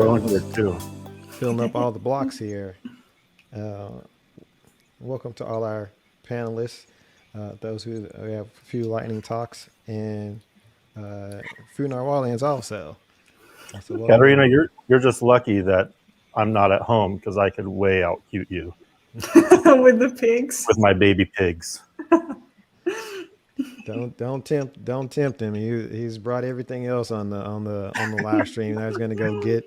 low in here too. Filling up all the blocks here. Uh, Welcome to all our panelists, those who we have a few lightning talks and a few Narwhalians also. So Katerina, welcome. you're just lucky that I'm not at home because I could way out cute you With the pigs. with my baby pigs. Don't tempt him. He's brought everything else on the live stream. Now he's gonna go get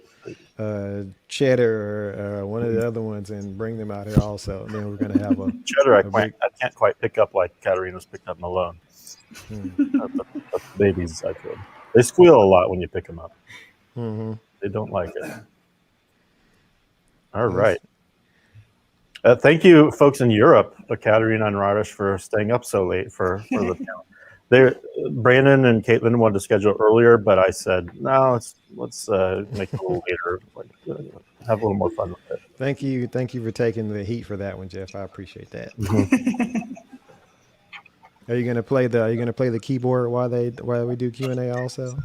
Cheddar or one of the other ones and bring them out here also. And then we're gonna have Cheddar, a big. I can't quite pick up like Katerina's picked up Malone. That's the babies, I feel. They squeal a lot when you pick them up. Mm-hmm. They don't like it. All right. Thank you, folks in Europe, Katerina and Radosh, for staying up so late for the panel. Brandon and Caitlin wanted to schedule earlier, but I said, no, let's make it a little later, have a little more fun with it. Thank you for taking the heat for that one, Jeff. I appreciate that. Mm-hmm. Are you gonna play the keyboard while we do Q&A also?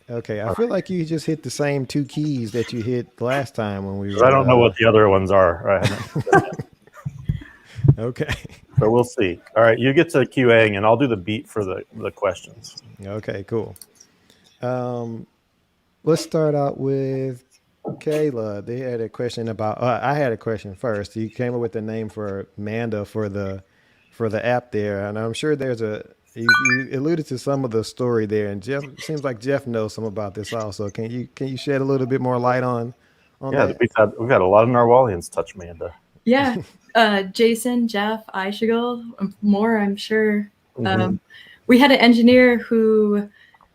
Okay, I feel like you just hit the same two keys that you hit last time when we were. I don't know what the other ones are. Okay. So we'll see. All right, you get to QAing, and I'll do the beat for the questions. Okay, cool. Let's start out with Kayla. They had a question about. I had a question first. You came up with the name for Manda for the app there, and I'm sure there's you alluded to some of the story there, and Jeff seems like Jeff knows some about this also. Can you shed a little bit more light on that? We've had a lot of Narwhalians touch Manda. Yeah, Jason, Jeff, Aishigal, more, I'm sure. Mm-hmm. We had an engineer who,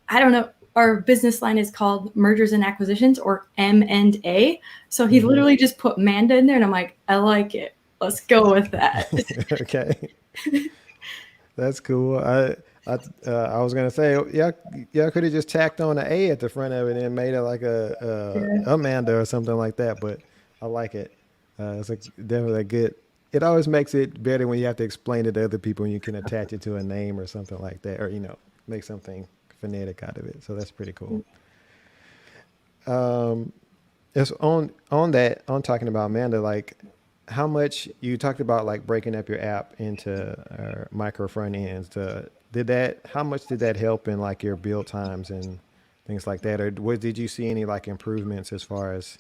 I don't know, our business line is called Mergers and Acquisitions, or M&A. So he literally just put Manda in there, and I'm like, I like it. Let's go with that. Okay. That's cool. I was gonna say, yeah, could have just tacked on an A at the front of it and made it like Amanda or something like that. But I like it. It's like definitely good. It always makes it better when you have to explain it to other people and you can attach it to a name or something like that, or make something phonetic out of it. So that's pretty cool. It's on talking about Amanda, like how much you talked about like breaking up your app into micro front ends. How much did that help in like your build times and things like that? Or did you see any like improvements as far as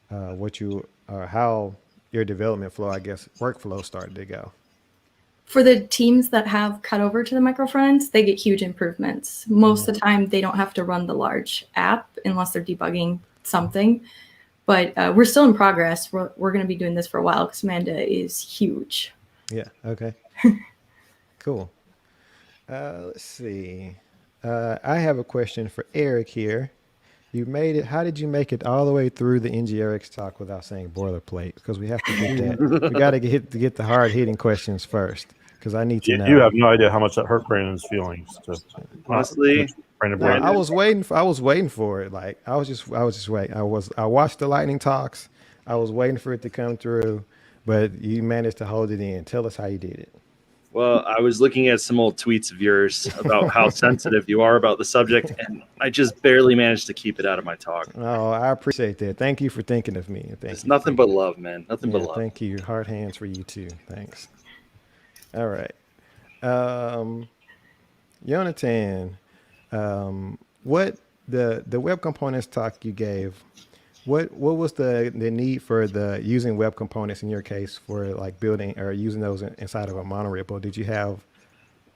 how your development flow, I guess, workflow started to go? For the teams that have cut over to the micro fronts, they get huge improvements. Most of the time, they don't have to run the large app unless they're debugging something. But we're still in progress. We're going to be doing this for a while because Manda is huge. Yeah. Okay. Cool. Let's see. I have a question for Erik here. You made it. How did you make it all the way through the NgRx talk without saying boilerplate? Because we have to get that. We got to get the hard hitting questions first. Because I need to know. You have no idea how much that hurt Brandon's feelings. Honestly, I was waiting for it. Like I was just waiting. I watched the lightning talks. I was waiting for it to come through, but you managed to hold it in. Tell us how you did it. Well, I was looking at some old tweets of yours about how sensitive you are about the subject, and I just barely managed to keep it out of my talk. Oh, I appreciate that. Thank you for thinking of me. It's nothing but love, man. Nothing but love. Thank you. Hard hands for you too. Thanks. All right. Yonatan, what the web components talk you gave, what was the need for using web components in your case for like building or using those inside of a Monorepo? Did you have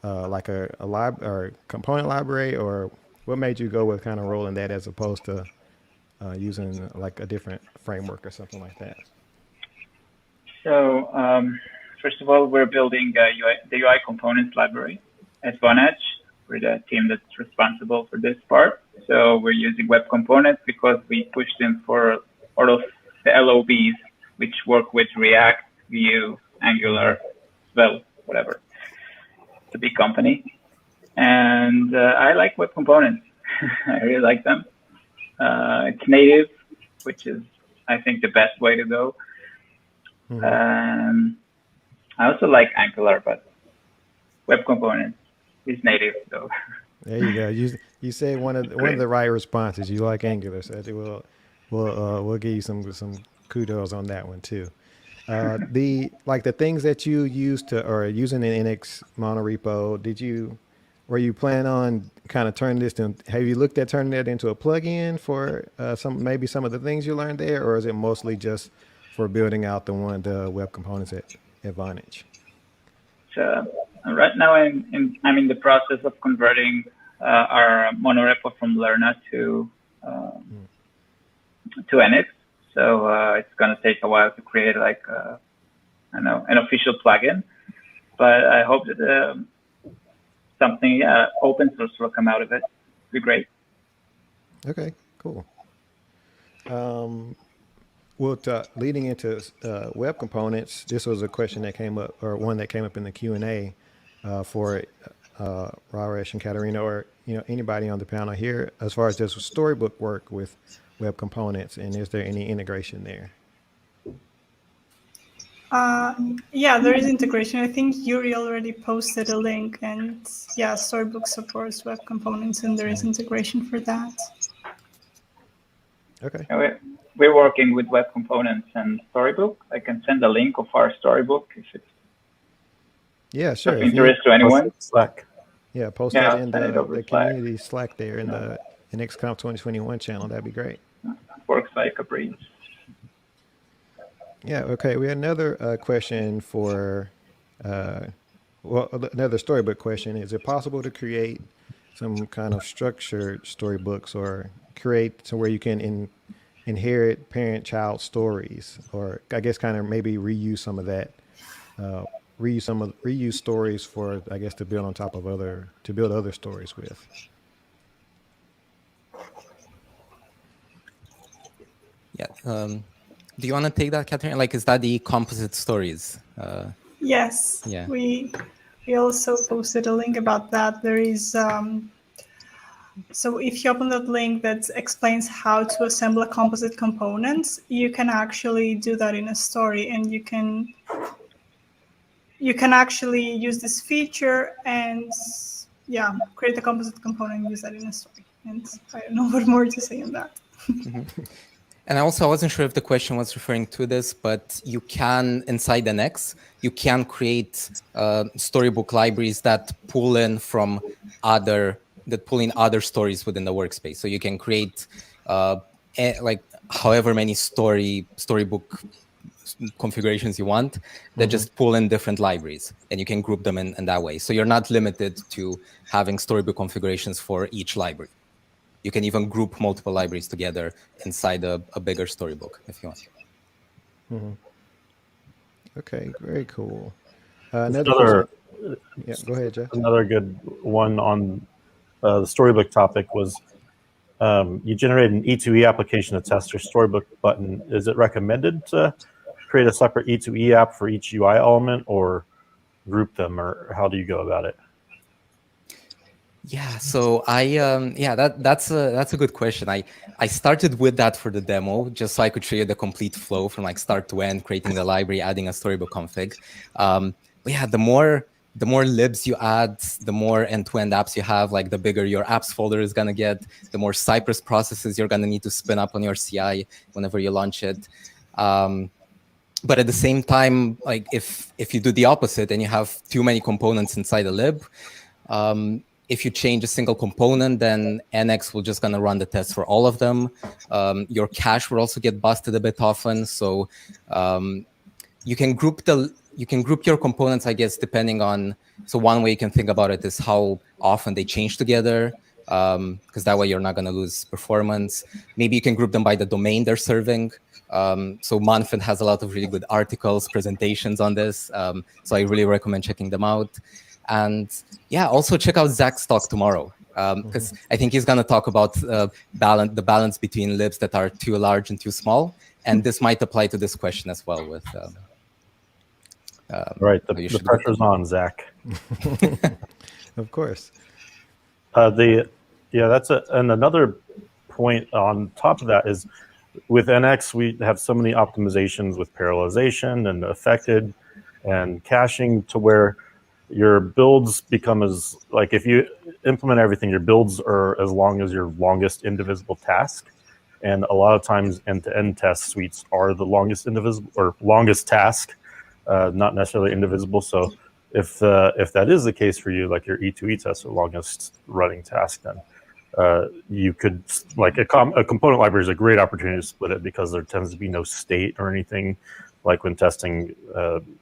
like a lib or component library, or what made you go with kind of rolling that as opposed to using like a different framework or something like that? So first of all, we're building the UI components library at Vonage. We're the team that's responsible for this part. So we're using web components because we push them for all of the LOBs, which work with React, Vue, Angular, Svelte, whatever. It's a big company. And I like web components. I really like them. It's native, which is, I think, the best way to go. I also like Angular, but web components is native, so There you go. You said one of the right responses. You like Angular, so we'll give you some kudos on that one too. The things that you used to or using in Nx Monorepo, were you planning on kind of turning this to, have you looked at turning that into a plugin for some of the things you learned there, or is it mostly just for building out the web components at Vonage? So right now I'm in the process of converting our Monorepo from Lerna to Nx. So it's going to take a while to create like an official plugin, but I hope that something open source will come out of it. It'd be great. Okay, cool. Leading into web components, this was a question that came up, or one that came up in the Q&A for Raresh and Katerina, or anybody on the panel here, as far as does Storybook work with web components, and is there any integration there? Yeah, there is integration. I think Yuri already posted a link, and yeah, Storybook supports web components, and there is integration for that. Okay. We're working with web components and Storybook. I can send a link of our Storybook if it's sure. of interest to anyone. Slack. Yeah, post that in send it over the Slack. community Slack there in the Nx Conf 2021 channel. That'd be great. Works like a breeze. Yeah, okay. We had another question for, another storybook question. Is it possible to create some kind of structured storybooks, or create to where you can inherit parent-child stories, or I guess kind of maybe reuse some of that, reuse stories for, I guess, to build on top of to build other stories with? Yeah. Do you want to take that, Katerina? Like, is that the composite stories? Yes. Yeah. We also posted a link about that. There is, so if you open that link that explains how to assemble a composite components, you can actually do that in a story, and you can actually use this feature and create a composite component and use that in a story. And I don't know what more to say on that. Mm-hmm. And I wasn't sure if the question was referring to this, but you can, inside Nx, you can create storybook libraries that pull in other stories within the workspace. So you can create like however many storybook configurations you want that just pull in different libraries, and you can group them in that way. So you're not limited to having storybook configurations for each library. You can even group multiple libraries together inside a bigger storybook if you want. Mm-hmm. Okay, very cool. Another yeah, go ahead, Jeff. Another good one on the storybook topic was you generate an E2E application to test your storybook button. Is it recommended to create a separate E2E app for each UI element, or group them, or how do you go about it? Yeah, so that's a good question. I started with that for the demo just so I could show you the complete flow from like start to end, creating the library, adding a storybook config. But yeah, the more libs you add, the more end-to-end apps you have, like the bigger your apps folder is gonna get, the more Cypress processes you're gonna need to spin up on your CI whenever you launch it. But at the same time, like if you do the opposite and you have too many components inside a lib, if you change a single component, then Nx will just gonna run the test for all of them. Your cache will also get busted a bit often. So you can group your components, I guess, depending on. So one way you can think about it is how often they change together, because that way you're not gonna lose performance. Maybe you can group them by the domain they're serving. So Monfin has a lot of really good articles, presentations on this. So I really recommend checking them out. And yeah, also check out Zach's talk tomorrow, because I think he's going to talk about the balance between libs that are too large and too small. And this might apply to this question as well. With right, the pressure's on, Zach. Of course. That's and another point on top of that is with NX, we have so many optimizations with parallelization and affected and caching to where your builds become as like if you implement everything, your builds are as long as your longest indivisible task. And a lot of times end-to-end test suites are the longest indivisible or longest task, not necessarily indivisible. So if that is the case for you, like your E2E test, the longest running task, then you could, like a component library is a great opportunity to split it because there tends to be no state or anything like when testing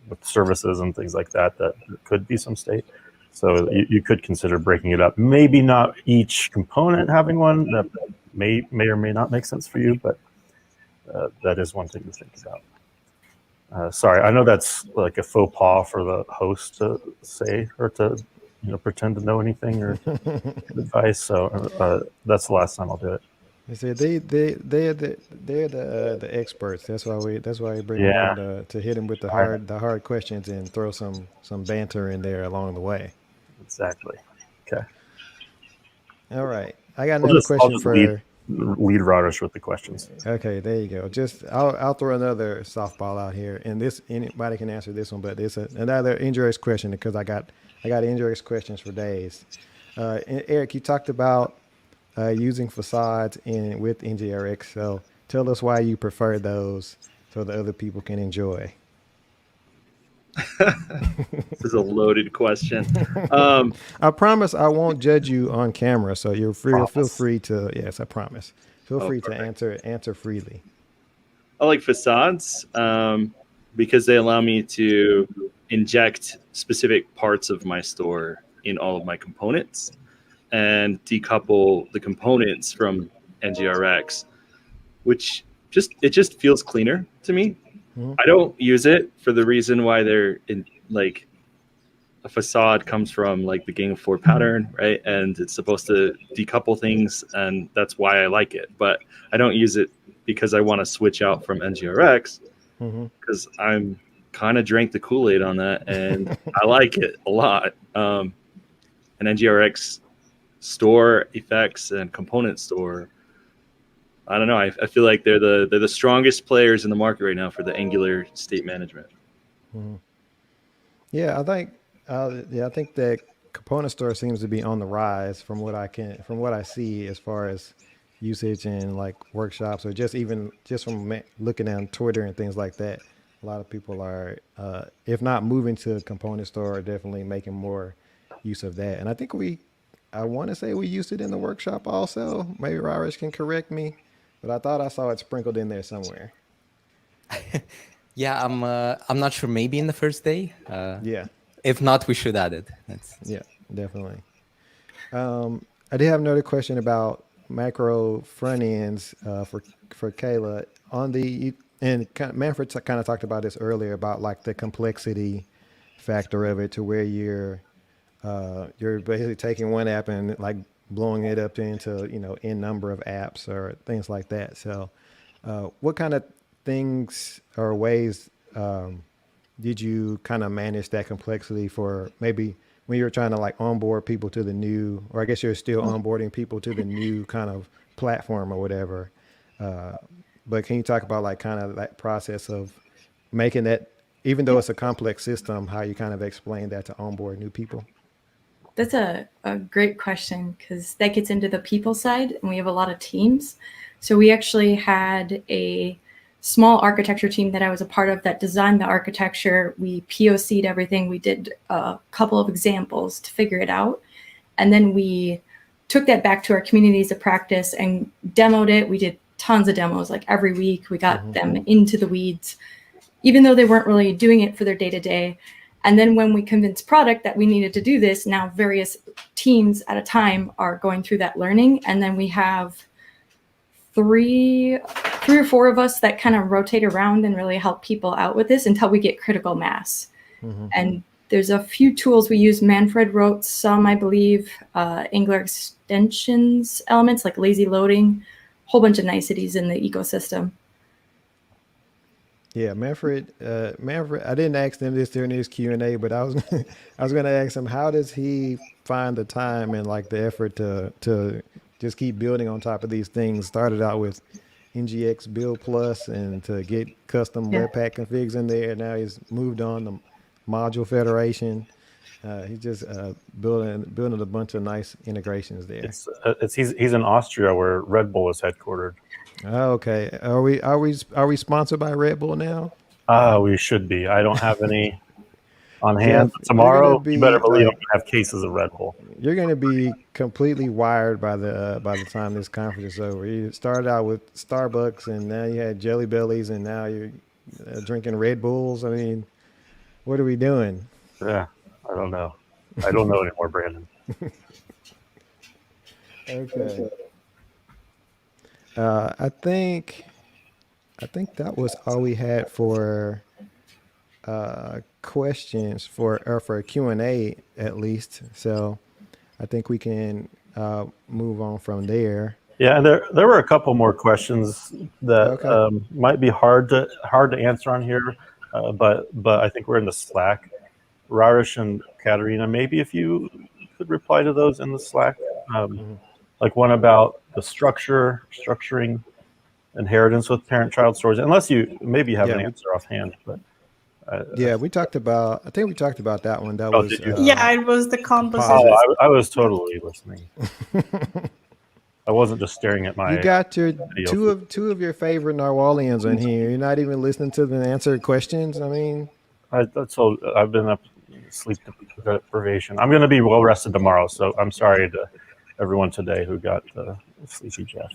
with services and things like that, that there could be some state. So you could consider breaking it up. Maybe not each component having one. That may or may not make sense for you, but that is one thing to think about. Sorry, I know that's like a faux pas for the host to say or to pretend to know anything or advice. So that's the last time I'll do it. They said they're the experts. That's why we bring Yeah. them on to hit them with the hard questions and throw some banter in there along the way. Exactly. Okay. All right. I got another question for lead Radish with the questions. Okay, there you go. I'll throw another softball out here, and anybody can answer this one, but it's another NgRx question because I got NgRx questions for days. Erik, you talked about using facades with NgRx, so tell us why you prefer those so the other people can enjoy. This is a loaded question. I promise I won't judge you on camera, so feel free to. Yes, I promise. Feel free to answer freely. I like facades because they allow me to inject specific parts of my store in all of my components and decouple the components from NgRx, which just feels cleaner to me. Mm-hmm. I don't use it for the reason why they're in, like, a facade comes from like the Gang of Four pattern, right? And it's supposed to decouple things, and that's why I like it. But I don't use it because I want to switch out from NgRx because I'm kind of drank the Kool-Aid on that, and I like it a lot. And NgRx store effects and component store, I don't know. I feel like they're the strongest players in the market right now for the Angular state management. Mm-hmm. Yeah, I think that component store seems to be on the rise from what I see as far as usage and like workshops or just from looking on Twitter and things like that. A lot of people are, if not moving to a component store, definitely making more use of that. And I think I want to say we used it in the workshop also. Maybe Rarish can correct me, but I thought I saw it sprinkled in there somewhere. Yeah, I'm not sure. Maybe in the first day. Yeah. If not, we should add it. Yeah, definitely. I did have another question about macro front ends for Kayla and Manfred kind of talked about this earlier about like the complexity factor of it to where you're basically taking one app and like blowing it up into n number of apps or things like that. So, what kind of things or ways did you kind of manage that complexity for maybe when you're trying to like onboard people to the new, or I guess you're still onboarding people to the new kind of platform or whatever. But can you talk about like kind of that process of making that, even though it's a complex system, how you kind of explain that to onboard new people? That's a great question because that gets into the people side, and we have a lot of teams. So we actually had a small architecture team that I was a part of that designed the architecture. We POC'd everything. We did a couple of examples to figure it out. And then we took that back to our communities of practice and demoed it. We did tons of demos, like every week. We got them into the weeds, even though they weren't really doing it for their day-to-day. And then when we convinced product that we needed to do this, now various teams at a time are going through that learning. And then we have three or four of us that kind of rotate around and really help people out with this until we get critical mass. And there's a few tools we use. Manfred wrote some, I believe, Angular extensions elements like lazy loading, a whole bunch of niceties in the ecosystem. Yeah, Manfred, I didn't ask him this during his Q&A, but I was going to ask him, how does he find the time and like the effort to just keep building on top of these things? Started out with NGX Build Plus and to get custom Webpack configs in there. Now he's moved on to Module Federation. He's just building a bunch of nice integrations there. He's in Austria where Red Bull is headquartered. Oh, okay. Are we sponsored by Red Bull now? We should be. I don't have any on hand. Jeff, you're Tomorrow, gonna be, you better believe like, I'm gonna have cases of Red Bull. You're going to be completely wired by the time this conference is over. You started out with Starbucks, and now you had Jelly Bellies, and now you're drinking Red Bulls. I mean, what are we doing? Yeah, I don't know. I don't know anymore, Brandon. Okay. I think that was all we had for questions for Q&A at least. So I think we can move on from there. Yeah, and there were a couple more questions that might be hard to answer on here, but I think we're in the Slack. Raresh and Katerina, maybe if you could reply to those in the Slack, like one about the structuring inheritance with parent-child stories, unless you maybe have an answer offhand. But we talked about. I think we talked about that one. That was did you? Yeah, it was the composite. Oh, I was totally listening. I wasn't just staring at my. You got your two of your favorite Narwhalians in here. You're not even listening to the answered questions. I mean, I've been up sleep deprivation. I'm going to be well rested tomorrow, so I'm sorry to everyone today who got sleepy Jeff.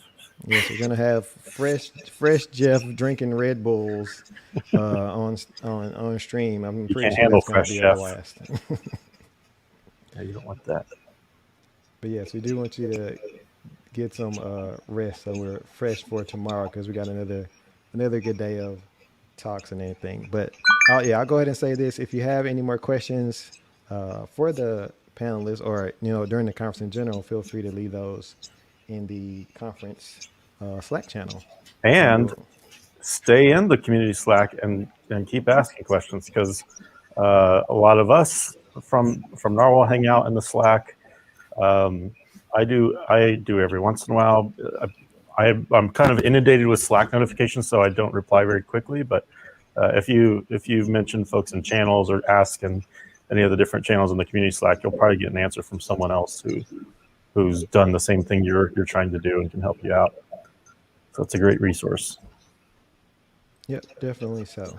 Yes, we're gonna have fresh Jeff drinking Red Bulls on stream. I'm pretty sure that's gonna be our last. Yeah, you don't want that. But yes, we do want you to get some rest, so we're fresh for tomorrow because we got another good day of talks and everything. But I'll go ahead and say this: if you have any more questions for the panelists or during the conference in general, feel free to leave those in the conference Slack channel. And stay in the community Slack and keep asking questions, because a lot of us from Narwhal hang out in the Slack. I do every once in a while. I'm kind of inundated with Slack notifications, so I don't reply very quickly. But if you've mentioned folks in channels or ask in any of the different channels in the community Slack, you'll probably get an answer from someone else who's done the same thing you're trying to do and can help you out. So it's a great resource. Yep, definitely so.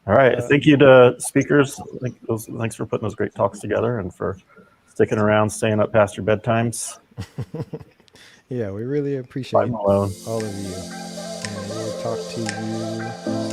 All right. Thank you to speakers. Thanks for putting those great talks together and for sticking around, staying up past your bedtimes. Yeah, we really appreciate all Malone. of you. And we'll talk to you